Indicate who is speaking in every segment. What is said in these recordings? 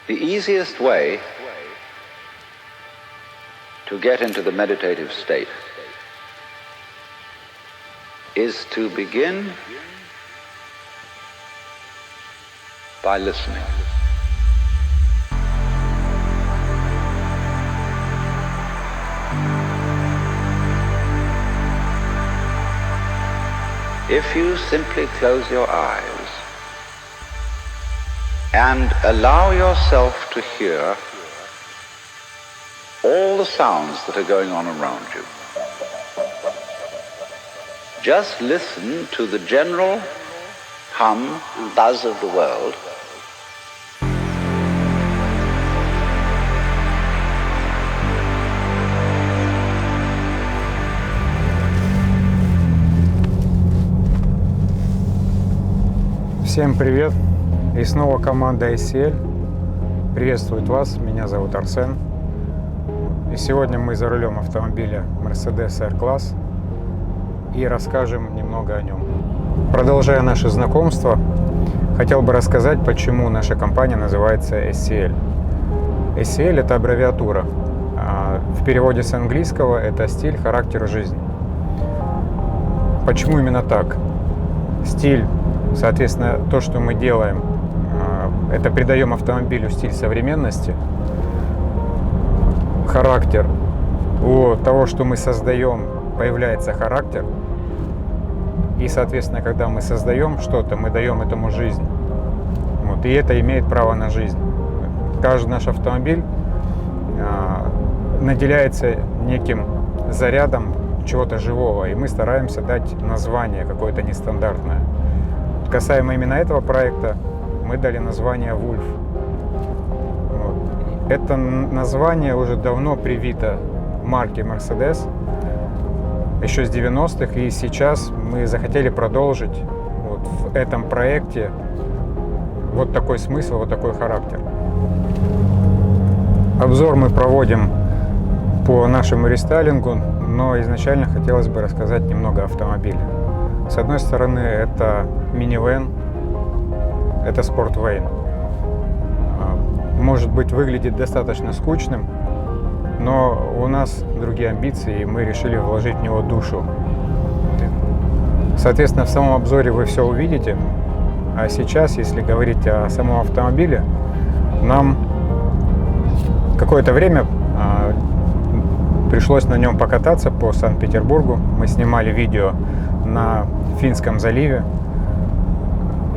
Speaker 1: The easiest way to get into the meditative state is to begin by listening. If you simply close your eyes and allow yourself to hear all the sounds that are going on around you, just listen to the general hum and buzz of the world.
Speaker 2: Всем привет! И снова команда SCL приветствует вас. Меня зовут Арсен. И сегодня мы за рулем автомобиля Mercedes R-Class и расскажем немного о нем. Продолжая наше знакомство, хотел бы рассказать, почему наша компания называется SCL. SCL – это аббревиатура. В переводе с английского это стиль, характер, жизнь. Почему именно так? Стиль, соответственно, то, что мы делаем, это придаем автомобилю стиль современности. Характер. У того, что мы создаем, появляется характер. И, соответственно, когда мы создаем что-то, мы даем этому жизнь. Вот. И это имеет право на жизнь. Каждый наш автомобиль наделяется неким зарядом чего-то живого. И мы стараемся дать название какое-то нестандартное. Касаемо именно этого проекта, мы дали название Wolf. Вот. Это название уже давно привито марке Mercedes, еще с 90-х, и сейчас мы захотели продолжить вот в этом проекте вот такой смысл, вот такой характер. Обзор мы проводим по нашему рестайлингу, но изначально хотелось бы рассказать немного о автомобиле. С одной стороны, это минивэн, это спортвейн. Может быть, выглядит достаточно скучным, но у нас другие амбиции, и мы решили вложить в него душу. Соответственно, в самом обзоре вы все увидите. А сейчас, если говорить о самом автомобиле, нам какое-то время пришлось на нем покататься по Санкт-Петербургу. Мы снимали видео на Финском заливе.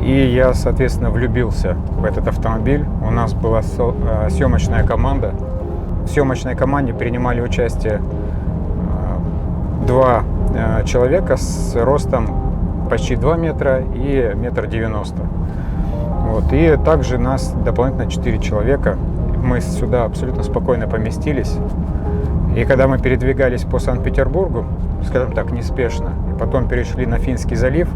Speaker 2: И я, соответственно, влюбился в этот автомобиль. У нас была съемочная команда. В съемочной команде принимали участие два человека с ростом почти 2 метра и 1,90 м. Вот. И также нас дополнительно 4 человека. Мы сюда абсолютно спокойно поместились. И когда мы передвигались по Санкт-Петербургу, скажем так, неспешно, и потом перешли на Финский залив,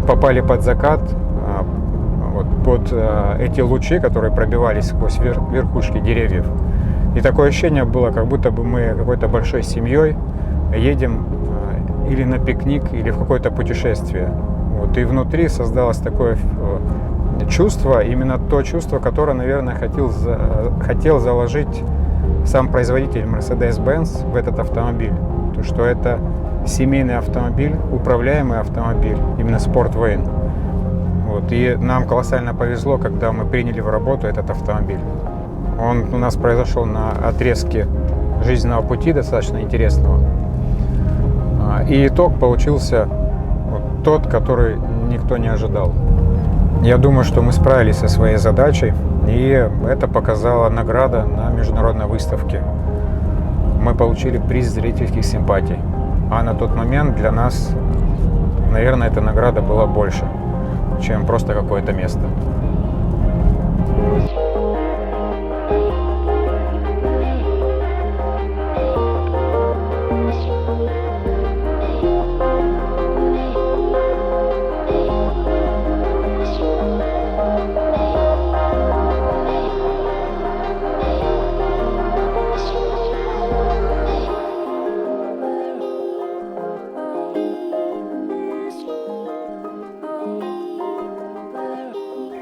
Speaker 2: попали под закат, вот, под эти лучи, которые пробивались сквозь верхушки деревьев. И такое ощущение было, как будто бы мы какой-то большой семьей едем или на пикник, или в какое-то путешествие. Вот. И внутри создалось такое чувство, именно то чувство, которое, наверное, хотел заложить сам производитель Mercedes-Benz в этот автомобиль. То, что это семейный автомобиль, управляемый автомобиль, именно спортвейн. Вот. И нам колоссально повезло, когда мы приняли в работу этот автомобиль. Он у нас произошел на отрезке жизненного пути, достаточно интересного. И итог получился вот тот, который никто не ожидал. Я думаю, что мы справились со своей задачей, и это показала награда на международной выставке. Мы получили приз зрительских симпатий. А на тот момент для нас, наверное, эта награда была больше, чем просто какое-то место.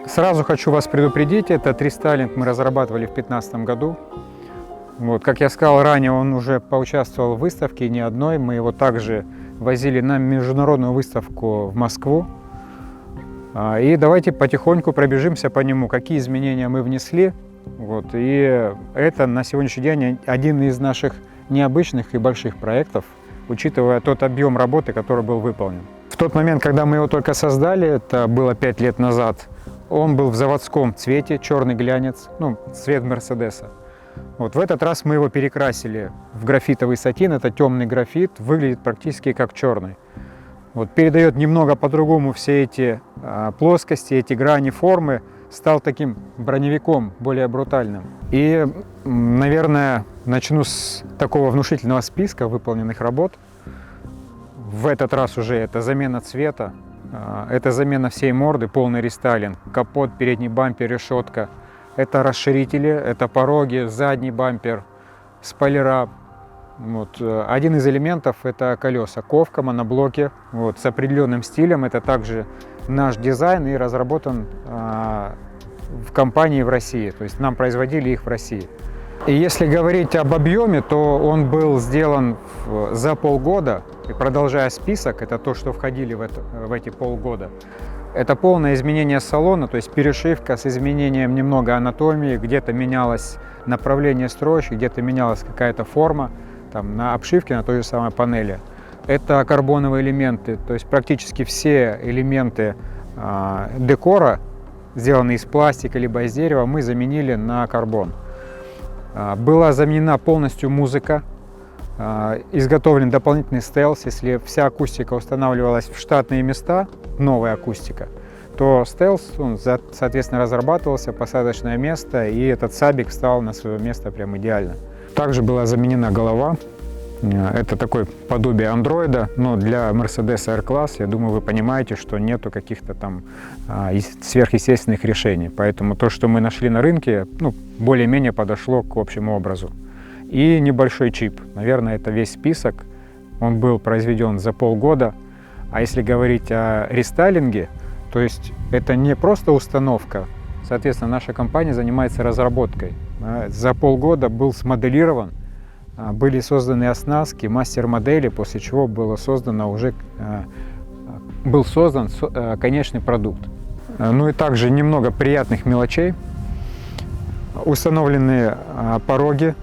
Speaker 2: Сразу хочу вас предупредить, этот рестайлинг мы разрабатывали в 2015 году. Вот, как я сказал ранее, он уже поучаствовал в выставке не одной. Мы его также возили на международную выставку в Москву. И давайте потихоньку пробежимся по нему, какие изменения мы внесли. Вот, и это на сегодняшний день один из наших необычных и больших проектов, учитывая тот объем работы, который был выполнен. В тот момент, когда мы его только создали, это было 5 лет назад, он был в заводском цвете, черный глянец, ну, цвет Мерседеса. Вот в этот раз мы его перекрасили в графитовый сатин, это темный графит, выглядит практически как черный. Вот, передает немного по-другому все эти плоскости, эти грани формы, стал таким броневиком, более брутальным. И, наверное, начну с такого внушительного списка выполненных работ. В этот раз уже это замена цвета, это замена всей морды, полный рестайлинг, капот, передний бампер, решетка. Это расширители, это пороги, задний бампер, спойлера. Вот. Один из элементов – это колеса, ковка, моноблоки, вот, с определенным стилем. Это также наш дизайн и разработан в компании в России, то есть нам производили их в России. И если говорить об объеме, то он был сделан за полгода, и продолжая список, это то, что входили в эти полгода. Это полное изменение салона, то есть перешивка с изменением немного анатомии, где-то менялось направление строчки, где-то менялась какая-то форма, там, на обшивке, на той же самой панели. Это карбоновые элементы, то есть практически все элементы декора, сделанные из пластика либо из дерева, мы заменили на карбон. Была заменена полностью музыка, изготовлен дополнительный стелс. Если вся акустика устанавливалась в штатные места, новая акустика, то стелс, он, соответственно, разрабатывался, посадочное место, и этот сабик встал на свое место прям идеально. Также была заменена голова. Это такое подобие андроида, но для Mercedes R-Class, я думаю, вы понимаете, что нету каких-то там сверхъестественных решений. Поэтому то, что мы нашли на рынке, ну, более-менее подошло к общему образу. И небольшой чип. Наверное, это весь список. Он был произведен за полгода. А если говорить о рестайлинге, то есть это не просто установка. Соответственно, наша компания занимается разработкой. За полгода был смоделирован, были созданы оснастки, мастер-модели, после чего был создан конечный продукт. Ну и также немного приятных мелочей. Установлены пороги,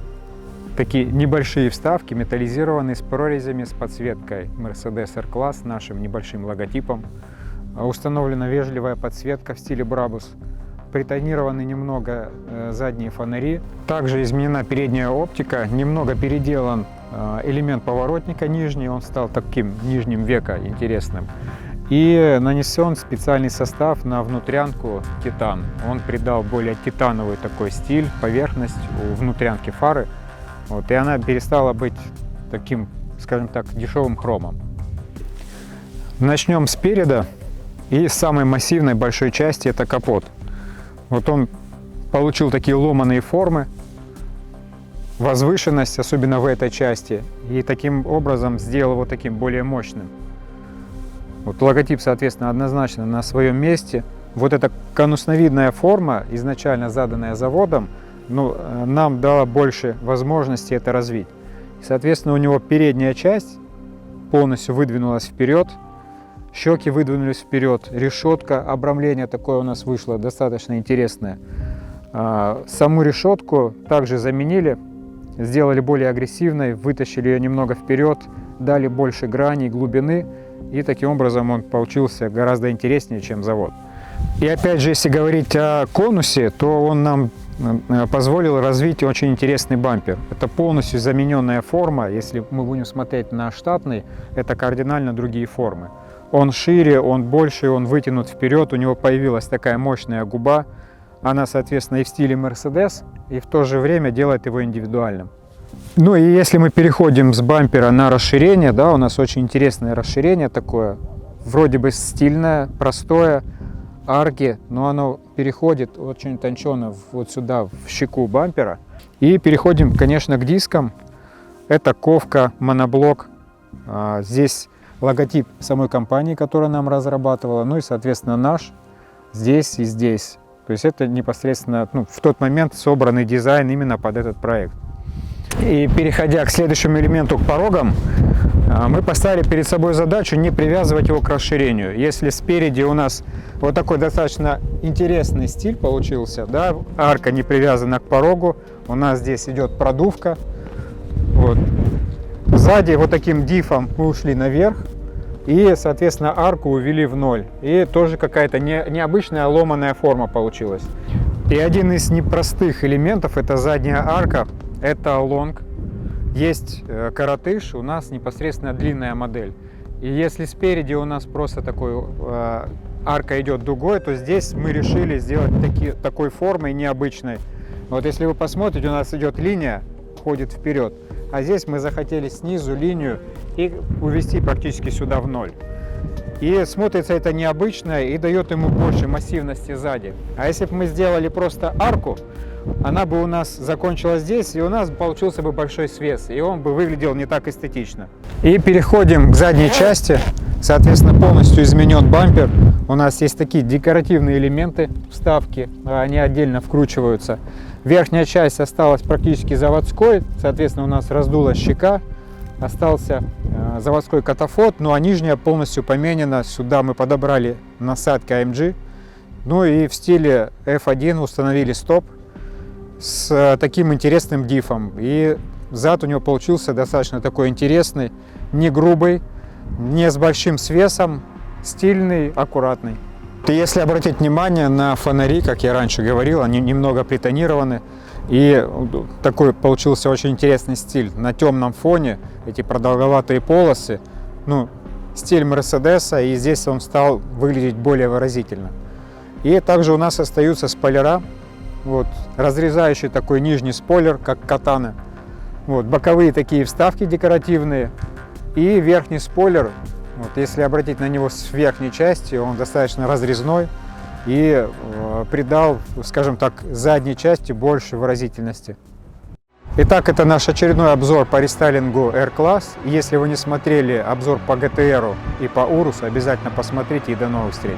Speaker 2: такие небольшие вставки, металлизированные, с прорезями, с подсветкой Mercedes R-Class, нашим небольшим логотипом. Установлена вежливая подсветка в стиле Brabus. Притонированы немного задние фонари. Также изменена передняя оптика, немного переделан элемент поворотника нижний, он стал таким нижним века интересным. И нанесен специальный состав на внутрянку титан. Он придал более титановый такой стиль, поверхность у внутрянки фары. Вот, и она перестала быть таким, скажем так, дешевым хромом. Начнем спереда. И самой массивной большой части это капот. Вот он получил такие ломаные формы, возвышенность, особенно в этой части, и таким образом сделал его таким более мощным. Вот логотип, соответственно, однозначно на своем месте. Вот эта конусновидная форма, изначально заданная заводом, ну, нам дала больше возможности это развить. И, соответственно, у него передняя часть полностью выдвинулась вперед, щеки выдвинулись вперед, решетка, обрамление такое у нас вышло достаточно интересное. Саму решетку также заменили, сделали более агрессивной, вытащили ее немного вперед, дали больше граней, глубины, и таким образом он получился гораздо интереснее, чем завод. И опять же, если говорить о конусе, то он нам позволил развить очень интересный бампер. Это полностью замененная форма. Если мы будем смотреть на штатный, это кардинально другие формы. Он шире, он больше, он вытянут вперед, у него появилась такая мощная губа. Она, соответственно, и в стиле Mercedes, и в то же время делает его индивидуальным. Ну и если мы переходим с бампера на расширение, да, у нас очень интересное расширение такое, вроде бы стильное, простое, арки, но оно переходит очень тончено вот сюда, в щеку бампера. И переходим, конечно, к дискам. Это ковка, моноблок. Здесь логотип самой компании, которая нам разрабатывала, ну и, соответственно, наш. здесь и здесь. То есть это непосредственно в тот момент собранный дизайн именно под этот проект. И переходя к следующему элементу, к порогам, мы поставили перед собой задачу не привязывать его к расширению. Если спереди у нас вот такой достаточно интересный стиль получился, да, арка не привязана к порогу, у нас здесь идет продувка. Вот. Сзади вот таким дифом мы ушли наверх и, соответственно, арку увели в ноль. И тоже какая-то необычная ломаная форма получилась. И один из непростых элементов — это задняя арка. Это лонг, есть коротыш, у нас непосредственно длинная модель. И если спереди у нас просто арка идет дугой, то здесь мы решили сделать такой формой необычной. Вот если вы посмотрите, у нас идет линия, ходит вперед, а здесь мы захотели снизу линию и увести практически сюда в ноль. И смотрится это необычно и дает ему больше массивности сзади. А если бы мы сделали просто арку, она бы у нас закончилась здесь, и у нас получился бы большой свес, и он бы выглядел не так эстетично. И переходим к задней части. Соответственно, полностью изменен бампер. У нас есть такие декоративные элементы вставки, они отдельно вкручиваются. Верхняя часть осталась практически заводской, соответственно, у нас раздулась щека, остался заводской катафот, ну а нижняя полностью поменена. Сюда мы подобрали насадки AMG. Ну и в стиле F1 установили стоп с таким интересным дифом. И зад у него получился достаточно такой интересный, не грубый, не с большим свесом, стильный, аккуратный. И если обратить внимание на фонари, как я раньше говорил, они немного притонированы. И такой получился очень интересный стиль. На темном фоне эти продолговатые полосы, стиль Мерседеса, и здесь он стал выглядеть более выразительно. И также у нас остаются спойлера. Вот, разрезающий такой нижний спойлер, как катана. Вот, боковые такие вставки декоративные. И верхний спойлер, вот, если обратить на него с верхней части, он достаточно разрезной и придал, скажем так, задней части больше выразительности. Итак, это наш очередной обзор по рестайлингу R-Class. Если вы не смотрели обзор по GTR и по Urus, обязательно посмотрите, и до новых встреч!